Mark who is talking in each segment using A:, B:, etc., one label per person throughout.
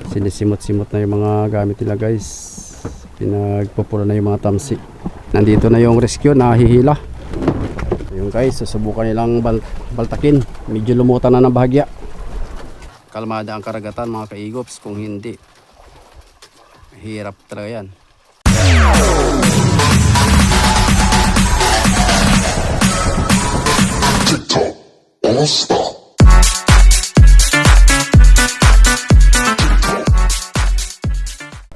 A: Sinisimot-simot na yung mga gamit nila guys. Pinagpupula na yung mga tamsi. Nandito na yung rescue, nahihila. Yung guys, susubukan nilang baltakin. Medyo lumutan na ng bahagya. Kalmada ang karagatan mga kaigops. Kung hindi, hirap talaga yan.
B: TikTok All-Star.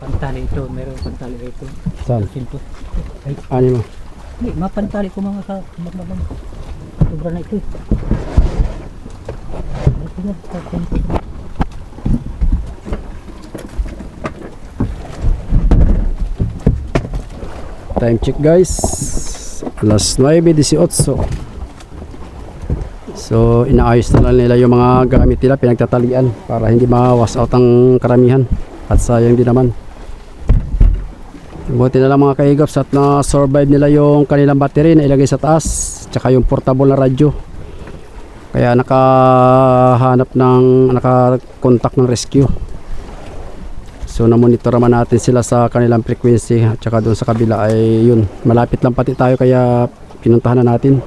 C: Pantali ito, meron pantali ito.
A: Saan?
C: Sinto. Ay,
A: Ano mo?
C: hindi, mapantali ko mga sa magmamang. Sobra na ito. Ito na, sa sinto.
A: Time check guys. Alas 9:18. So inaayos na lang nila yung mga gamit nila, pinagtatalian para hindi ma-wash out ang karamihan. At sayang din naman. Buti na lang mga kaigops at na-survive nila yung kanilang battery na ilagay sa taas, tsaka yung portable na radyo. Kaya naka-contact ng rescue. So na-monitor naman natin sila sa kanilang frequency at tsaka doon sa kabila ay yun. Malapit lang pati tayo kaya pinuntahan na natin.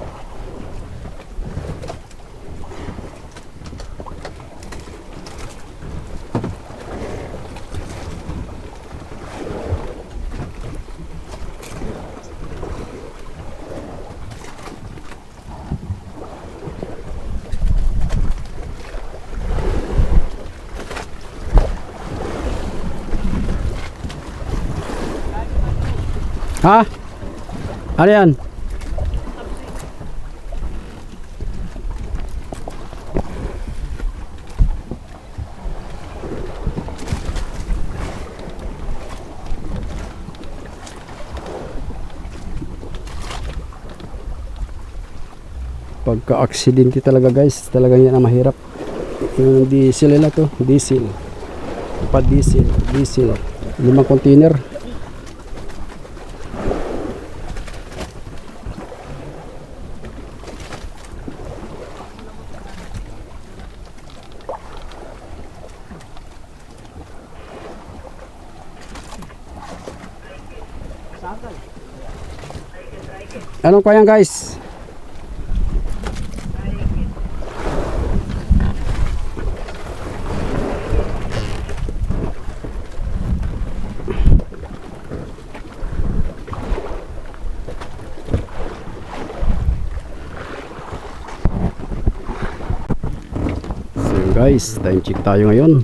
A: Ha? Ano yan? Pagka-aksidente talaga guys, talagang yan ang mahirap. Yung diesel nila to, diesel. Pa-diesel, diesel. 5 container. Anong kaya guys? So guys, time check tayo ngayon.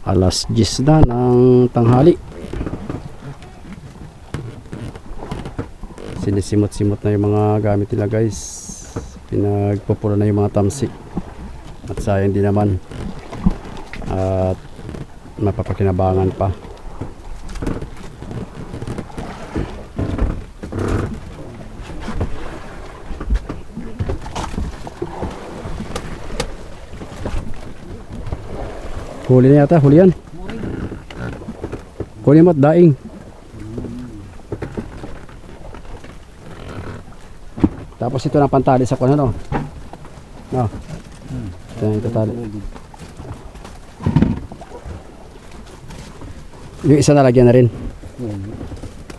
A: Alas 10 na ng tanghali. Sinisimot-simot na yung mga gamit nila guys. Pinagpupula na yung mga tamsi. At sayang din naman. At mapapakinabangan pa. Huli na yata, huli yan. Huli mo at daing. Tapos ito na pantali sa kuno, no? No. Ito tali. Yung isa na lagyan na rin.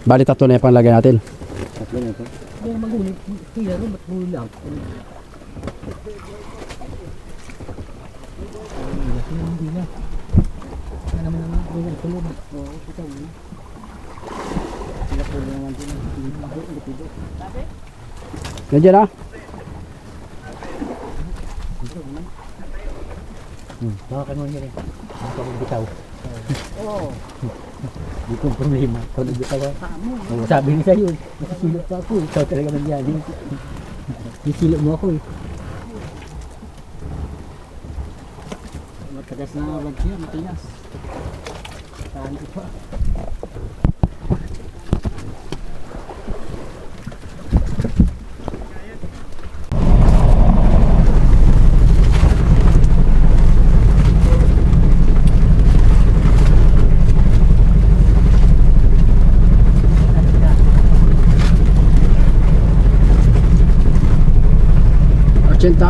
A: Bali 3 na yung panglagyan natin.
C: 3 na ito. Yung maghuli, kaya rin, ba't huli lang? Hindi na. Kaya naman naman, hindi na tulog. Oo, ito na. Sila po naman din. Hindi.
A: Nandiyan na?
C: Baka mo niya rin. Baka mo bitaw. Oo. Di kong problema. Ikaw nagbitaw ka. Sabi niya sa'yo, nasisilip pa ako. Ikaw talaga nandiyan. Nisilip mo ako eh. Matagas na vlog siya, matigas. Tahan ko pa.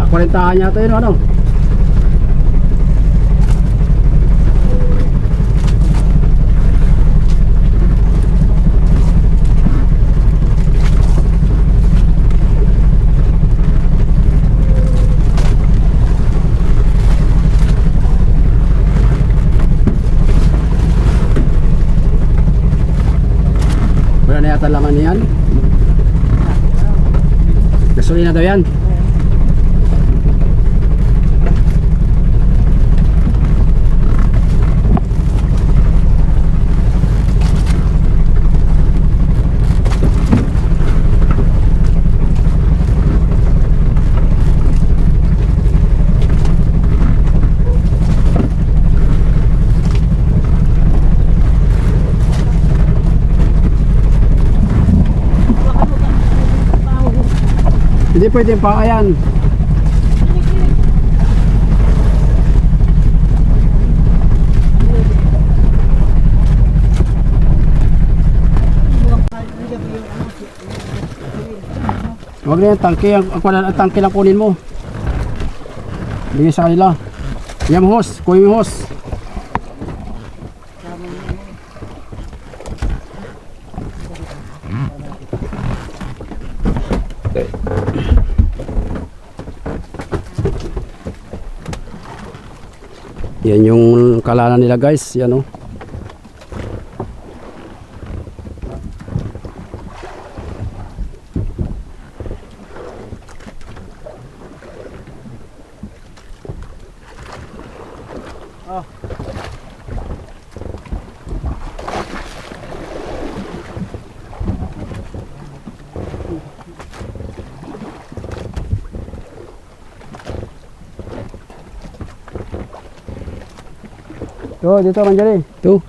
C: Kwarentahan yata yun, ano?
A: na yata laman niyan. Gasolina daw yan. Hindi pwede yung pakayan. Huwag na yung tangke, ang tangke lang kunin mo. Bigay sa kanila. Yan mo hose, kunin mo hose. Yan yung kalanan nila guys, yan o. Tuh, dito man dyan eh. Tuh.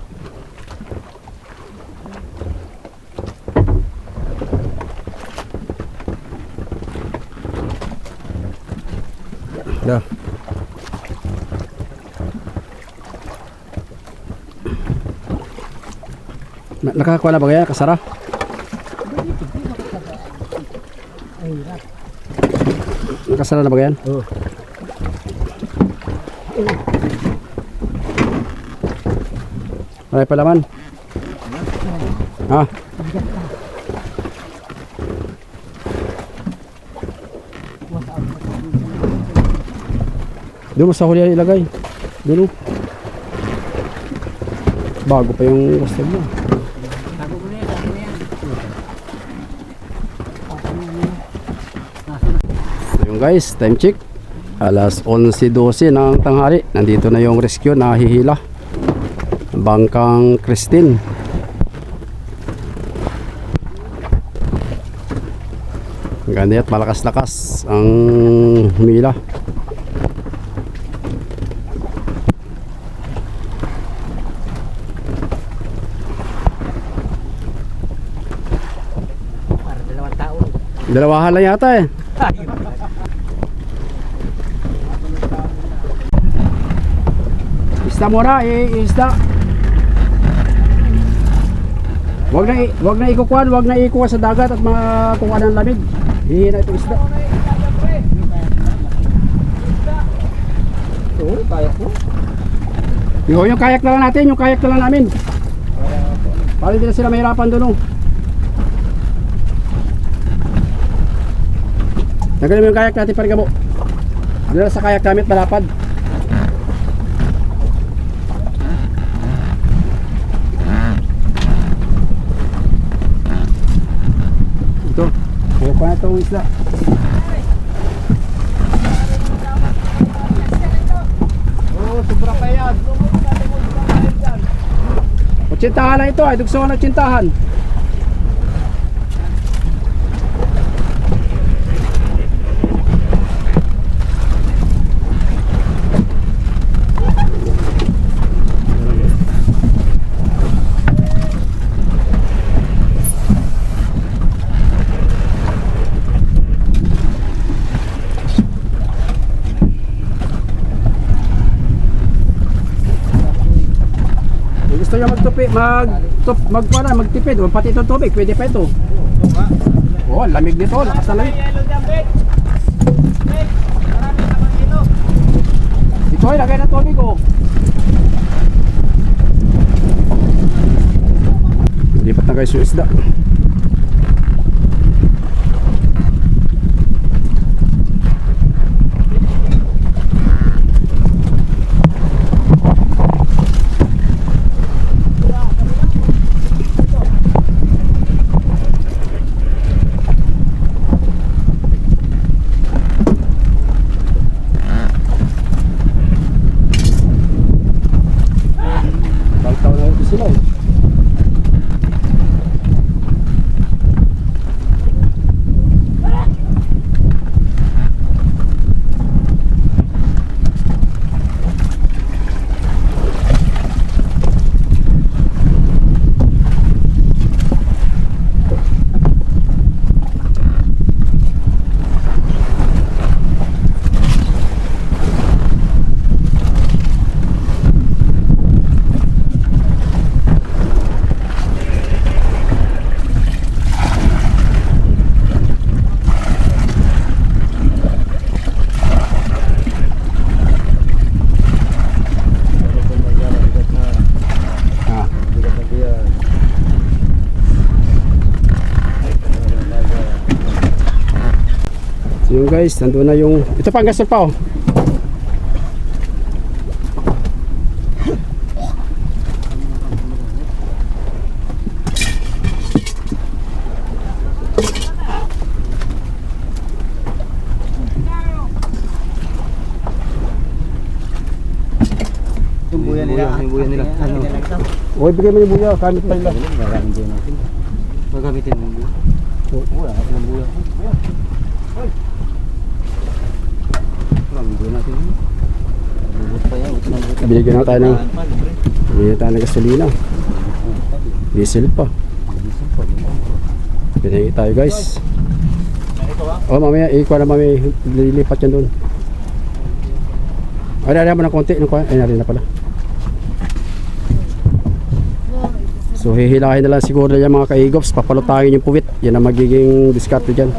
A: Dah. Nakakuha na ba kaya? Kasara? Nakasara na ba yan?
C: Oo.
A: Marami pa laman. Ha? Doon mo sa huli ilagay. Doon. Bago pa yung gusto mo.
C: Bago mo na yan, bago na yan.
A: So yung guys, time check. Alas 11:12 ng tanghali. Nandito na yung rescue na hihila. Bangkang Christine. Ganda at malakas-lakas ang humila.
C: Para 2 tao.
A: Dalawahan lang yata eh. Isda muna, isda. Wag na ikukuhan, wag na ikuha sa dagat at makuha ng lamig. Hihina itong isda.
C: Oo, kaya ko.
A: Yung kayak na lang natin, yung kayak na lang namin. Para hindi na sila mahirapan doon. Tanggalin mo yung kayak natin, Parigabo. Doon na sa kayak namin, malapad. Ito, kuha pa na itong isla. Oo, sobra pa yan. 80 lang ito, ay dugso ng 80. Gusto nyo magtipid, pati itong tubig, pwede pa ito. Oh, lamig nito, lakas na lamig. Ito ay lagay ng tubig oh. Lipat na guys yung isda. guys, nandun na yung... Ito pa ang gasol pa oh.
C: Yung buya nila. Yung buya nila.
A: Uy, bigay mo yung buya, kamit pa nila.
C: Maraming din natin. Magamitin mo yung buya. Wala kasi ng buya. Maraming buya natin. Bubot pa yan.
A: Binigyan na tayo ng... Binigyan tayo ng gasolina. Diesel pa. Binigyan tayo guys. Oh, mamaya, ikuha na mamaya. Lilipat yan doon. Ay, nariyan mo ng konti. Ay, nariyan na pala. So, hihilahin na lang siguro yan mga kaigops. Papalutangin yung puwit. Yan ang magiging diskarte dyan.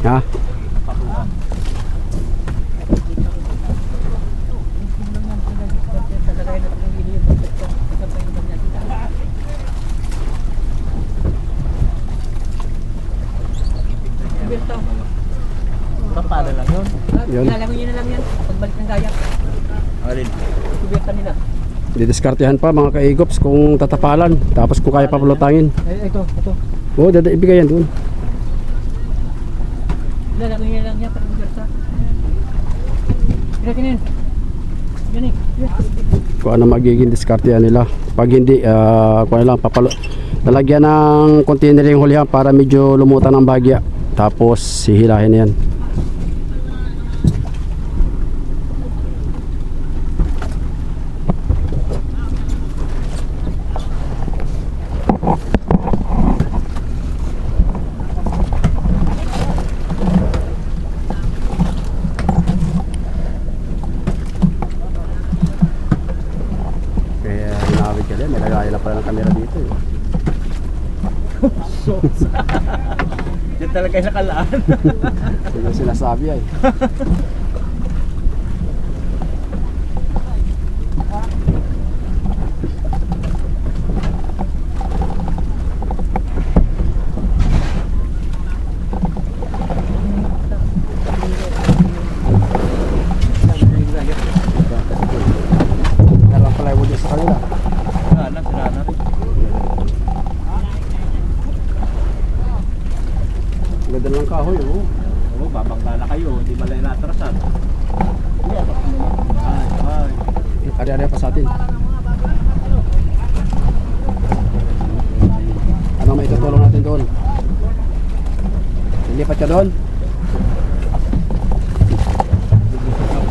A: Ha?
C: Paano lang yun?
A: Yun.
D: Ilalangoy nyo na lang yan. Pagbalik ng gaya.
C: Alin?
D: Kubirta nila.
A: Didiskartehan pa mga kaigops kung tatapalan. Tapos kung kaya papalutangin.
C: Ito.
A: Oo, ibigay yan doon.
D: Ilalangoy nyo na lang yan. Pagbirta. Kaya kinin. Yan eh.
A: Kung ano magiging diskartehan nila. Pag hindi, kung ano lang, lalagyan ng container yung hulihan para medyo lumutan ng bagya. Tapos hihilahin na yan. Kaya hinawid ka din, may lagay pala ng camera dito eh.
C: Diyan talaga yung nakalaan.
A: Yun yung sinasabi ay. Nalang pala yung sa kanila.
C: Sinana.
A: Ganda lang kahoy oh.
C: Oo, babangga na kayo. Hindi ba lang natrasan? Ay.
A: Ari-ari pa sa atin. Ano may tutulong natin doon? Lilipat ka doon?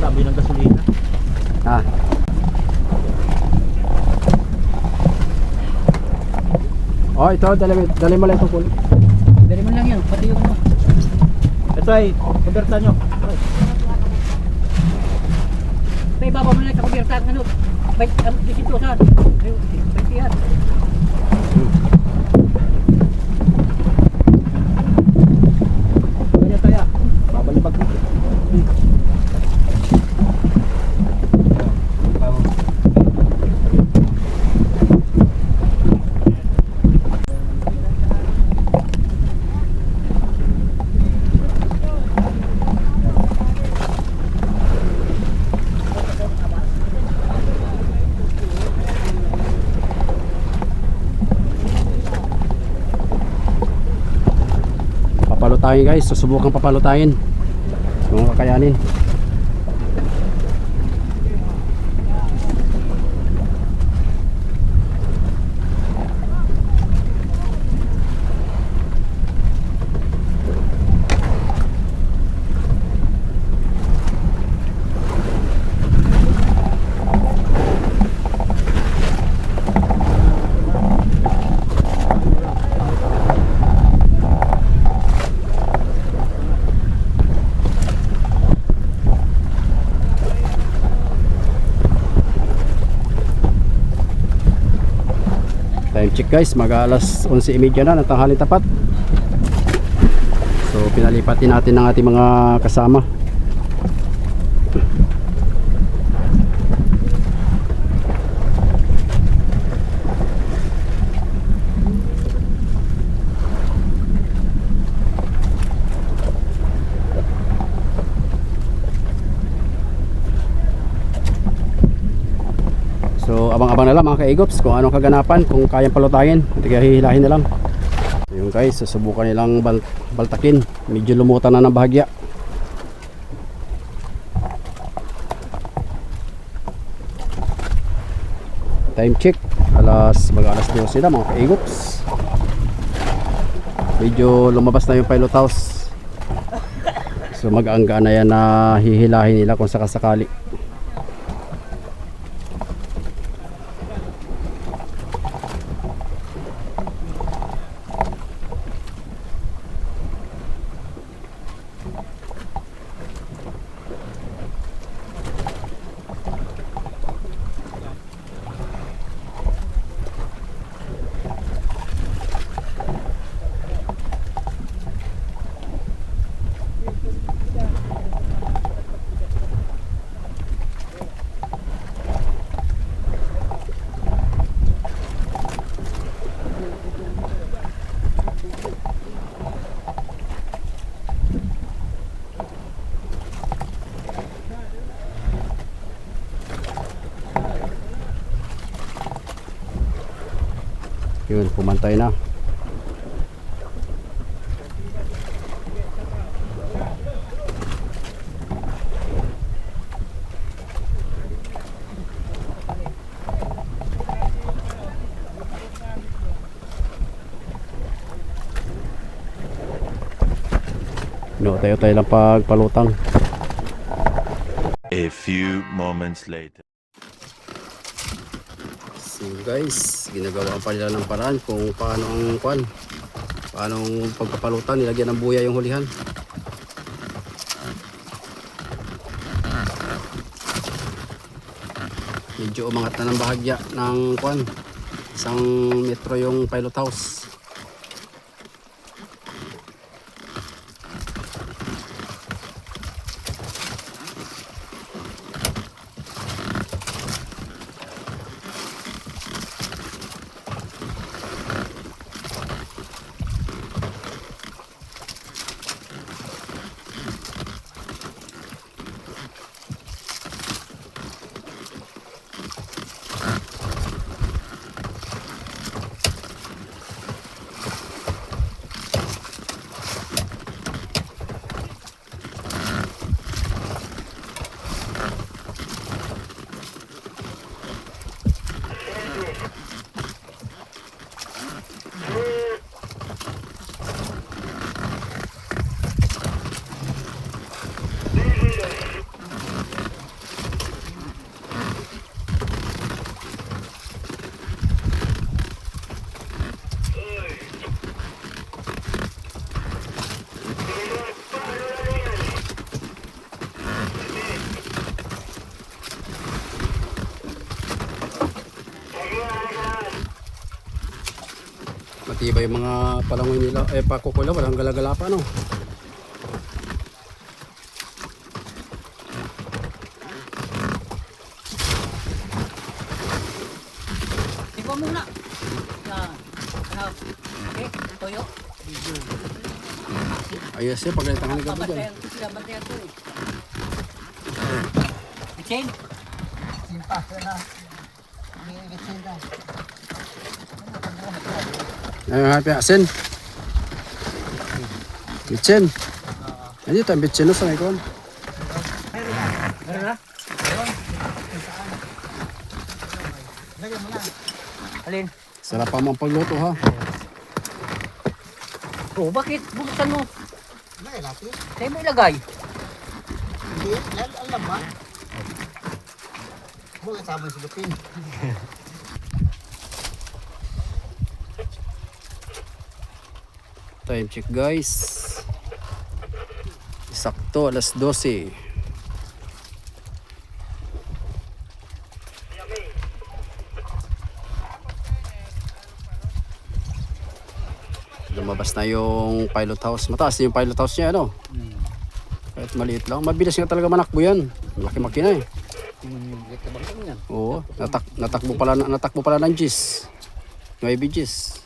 C: Sabi ng gasolina.
A: Ha? Oh, ito, dali mo lang itong kulit.
D: Dali mo lang yan. Pati yung ano.
C: Ito ay, kuberta nyo.
D: May baba mo lang sa kubirta. Ano? Disitusan. Baitihan.
C: Kanya tayo. Babalibag ko.
A: Papalutangin guys, susubukang papalutangin kung kakayanin. Time check guys, mag-alas 11:30 na ng tanghaling tapat. So pinalipat din natin ng ating mga kasama. So abang-abang na lang mga kaigops kung anong kaganapan, kung kayang palutangin, hindi kaya hihilahin na lang. So yun guys, susubukan nilang baltakin, medyo lumutan na ng bahagya. Time check, mag-alas 12 na mga kaigops. Medyo lumabas na yung pilot house. So mag-aangga na yan na hihilahin nila kung sakasakali. Yun, pumantay na. No, tayo-tayo lang pagpalutang.
E: A few moments later.
A: So guys, ginagawa pa nila ng paraan kung paano paano ang pagpapalutan, nilagyan ng buya yung hulihan. Medyo umangat na ng bahagya ng isang metro yung pilot house. Matibay yung mga palangoy nila, pakukula, walang galagala pa, no?
D: Ikaw muna. Okay, toyo.
A: Ayos siya, pagalitan ka ng gabi dyan.
D: Bantayan to eh. Bitsin?
A: Ayun, happy asin. Bitsin. Ano ito, bitsin no, sa may kuwan?
D: Meron na? Alin?
A: Sarap pa mo ang pagluto, ha?
D: Oh, bakit? Buksan mo.
C: Lagay natin.
D: Sa'yo mo ilagay.
C: Hindi, alam ba? Huwag kasama yung silupin.
A: Time check guys. Sakto alas 12. lumabas na yung pilot house. Mataas na yung pilot house niya, ano? Kahit maliit lang. Mabilis nga talaga manakbo yan. Laki makina eh. Oo, natakbo pala ng Gis. 9 Gis.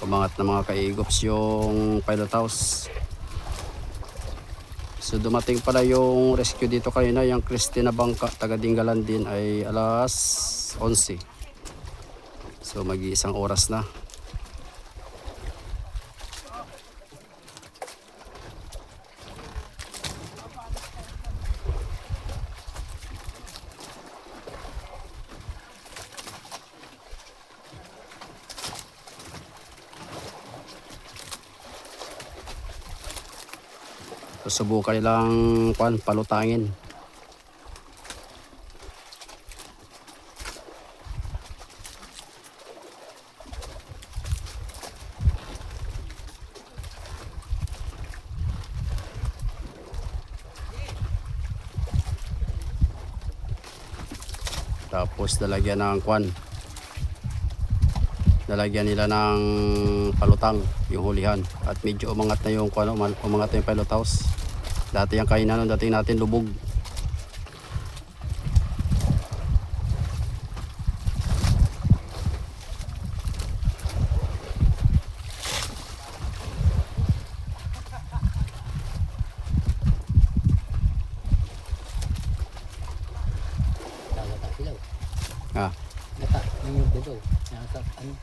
A: Umangat na mga kaigops yung pilot house. So dumating pala yung rescue dito kanina, yung Cristina Bangka, taga Dingalan din, ay alas 11. So mag-iisang oras na. Susubukan nilang palutangin. Tapos lalagyan ng lalagyan nila ng palutang yung hulihan, at medyo umangat na yung umangat na yung pilot house. Dati yung kainan nung dating natin lubog. Ah,
C: Nata, yung dodo. Nasa, ano?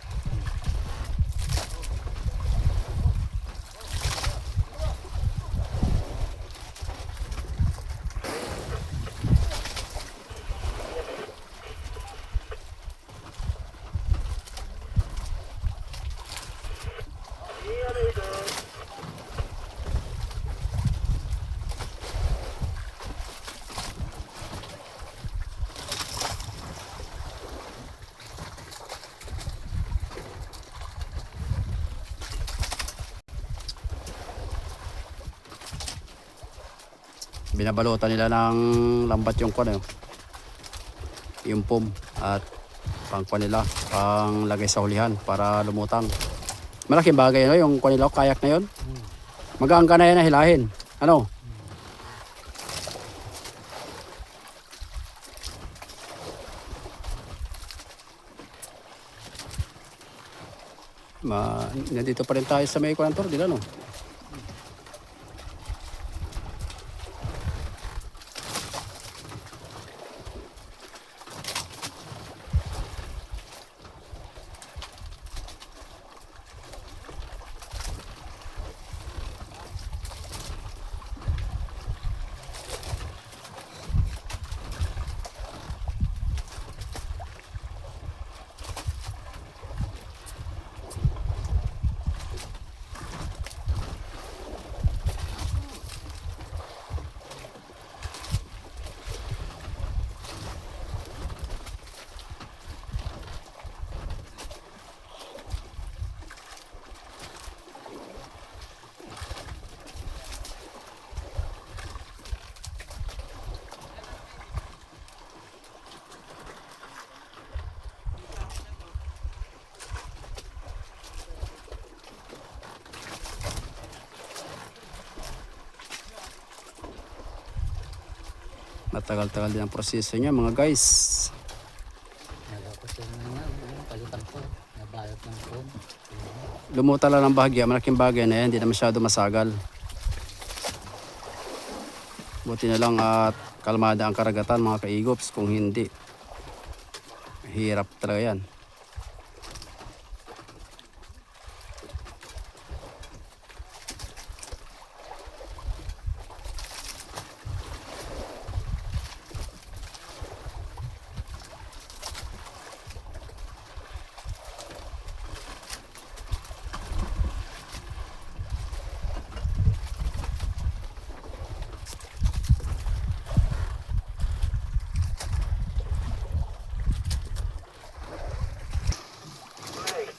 A: binabalutan nila ng lambat yung yung pom, at nila pang lagay sa hulihan para lumutang. Malaking bagay yung nila, kayak na yun. Magaangka na yan na hilahin. Ano? Nandito pa rin tayo sa may kwantor, di ba, no? Matagal-tagal din ang proseso niya, mga guys.
C: Tapos yung palitan ko, nabalot ng pom.
A: Lumuta lang ng bahagya, malaking bagay na yan, hindi na masyado masagal. Buti na lang at kalmada ang karagatan, mga kaigops. Kung hindi, hirap talaga yan.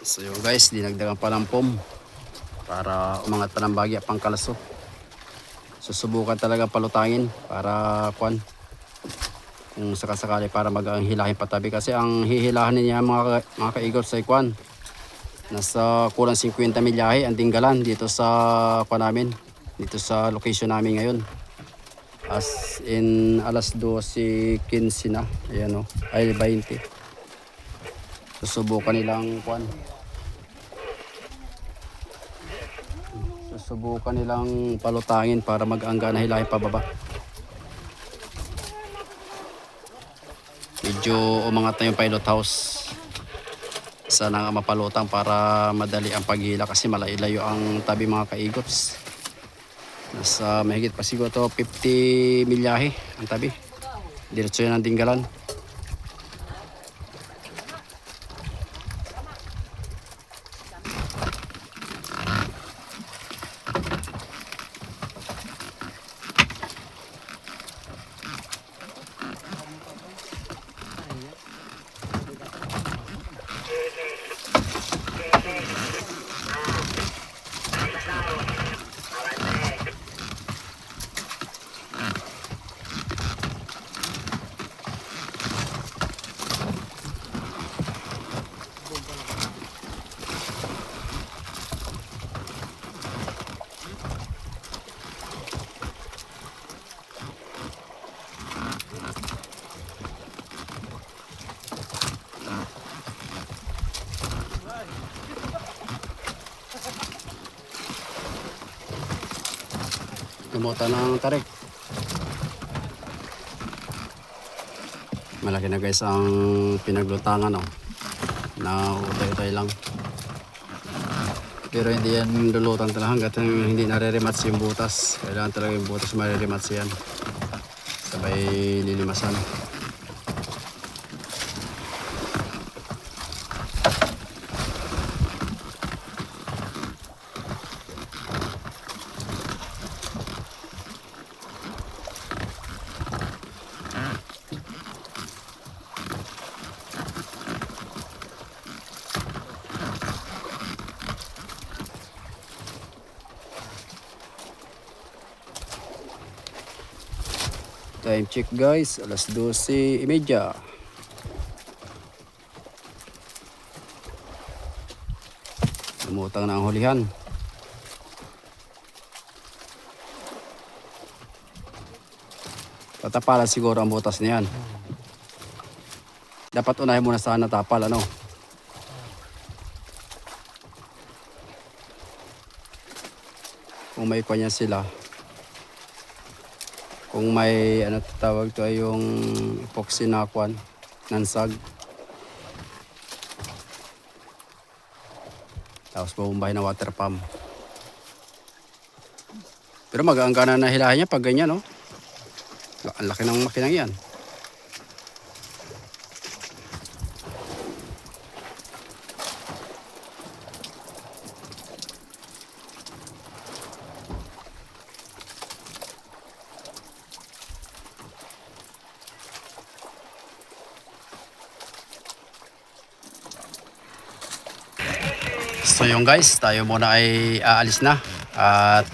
A: So yun guys, dinagdagan pa ng pom para umangat pa ng bagya pang kalaso. susubukan talaga palutangin para kung sakasakali para mag-hilahin patabi, kasi ang hihilahan niya mga kaigot sa ikwan nasa kulang 50 milyahe ang tinggalan dito sa namin, dito sa location namin ngayon. As in alas 12:15 na, ayan o, ay 20. Susubukan nilang palutangin para mag-angga na hilahin pababa. Medyo umangat na yung pilot house. Sana nga mapalutang para madali ang paghila kasi malayo ang tabi mga kaigots. Nasa mahigit pa siguro to 50 milyahe ang tabi. Diretso yan ang tinggalan. Tumuta ng tarik. Malaki na guys ang pinaglutangan na utay-utay lang. Pero hindi yan lulutan talaga hanggat hindi nare-rematch yung butas. Kailangan talaga yung butas mare-rematch yan. Sabay lilimasan. Time check guys, alas 12:30. Lumutang na ang hulihan. Tatapalan siguro ang butas niyan. Dapat unahin muna sana tapal Kung may kanya sila. Kung may tawag to ay yung epoxy na nansag. Tapos bumbahin na water pump. Pero mag-aangga na hilahin niya pag ganyan Ang laki ng makinang yan. So yung guys, tayo muna ay aalis na at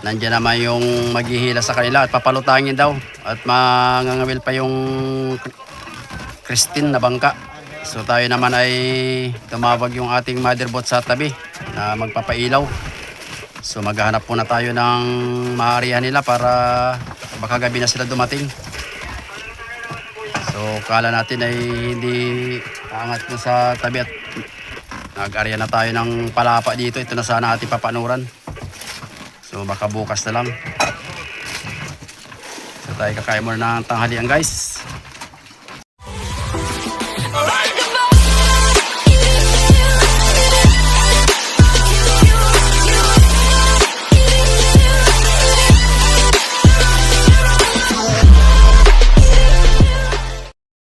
A: nandiyan naman yung maghihila sa kanila at papalutangin daw at mangangawil pa yung Christine na bangka. So tayo naman ay tumawag yung ating motherboard sa tabi na magpapailaw. So maghahanap muna tayo ng maaarihan nila para baka gabi na sila dumating. So kala natin ay hindi aangat mo sa tabi at nag-area na tayo ng palapa dito. Ito na sana ating papanuran. So baka bukas na lang. So tayo kakain muna ng tanghalian guys.